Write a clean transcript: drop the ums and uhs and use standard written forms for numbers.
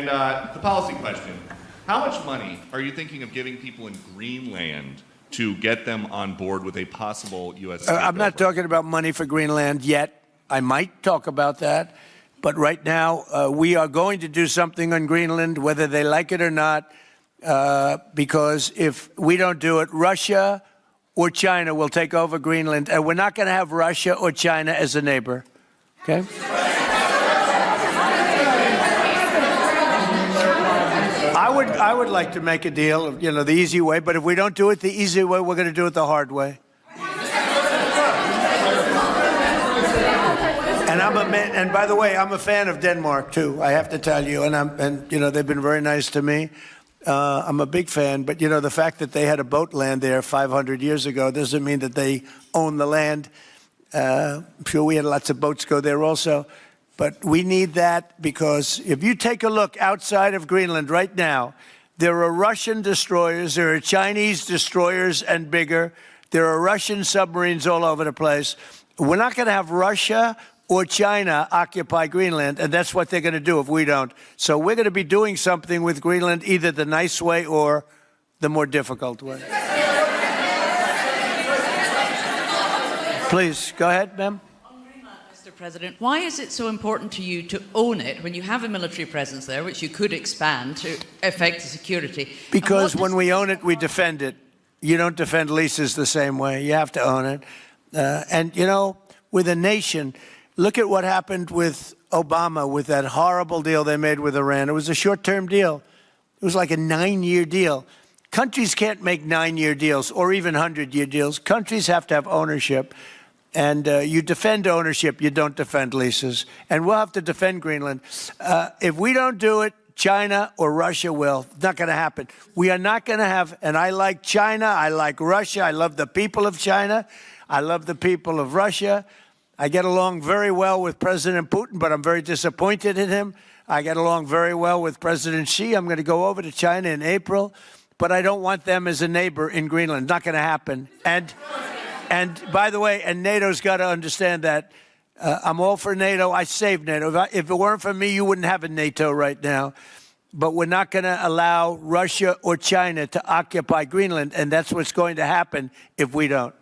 And the policy question. How much money are you thinking of giving people in Greenland to get them on board with a possible U.S. I'm not talking about money for Greenland yet. I might talk about that. But right now, we are going to do something on Greenland, whether they like it or not, because if we don't do it, Russia or China will take over Greenland. And we're not going to have Russia or China as a neighbor. Okay? I would like to make a deal, the easy way, but if we don't do it the easy way, we're going to do it the hard way. And by the way, I'm a fan of Denmark too. I have to tell you, and they've been very nice to me. I'm a big fan, but the fact that they had a boat land there 500 years ago doesn't mean that they own the land. I'm sure we had lots of boats go there also. But we need that because if you take a look outside of Greenland right now, there are Russian destroyers, there are Chinese destroyers and bigger, there are Russian submarines all over the place. We're not going to have Russia or China occupy Greenland, and that's what they're going to do if we don't. So we're going to be doing something with Greenland, either the nice way or the more difficult way. Please, go ahead, ma'am. Mr. President, why is it so important to you to own it when you have a military presence there, which you could expand to affect the security? Because when we own it, we defend it. You don't defend leases the same way. You have to own it. With a nation, look at what happened with Obama, with that horrible deal they made with Iran. It was a short-term deal. It was like a 9-year deal. Countries can't make 9-year deals or even 100-year deals. Countries have to have ownership. And you defend ownership, you don't defend leases. And we'll have to defend Greenland. If we don't do it, China or Russia will. It's not going to happen. We are not going to have, and I like China, I like Russia, I love the people of China, I love the people of Russia. I get along very well with President Putin, but I'm very disappointed in him. I get along very well with President Xi. I'm going to go over to China in April, but I don't want them as a neighbor in Greenland. Not going to happen. And by the way, and NATO's got to understand that. I'm all for NATO. I saved NATO. If it weren't for me, you wouldn't have a NATO right now. But we're not going to allow Russia or China to occupy Greenland, and that's what's going to happen if we don't.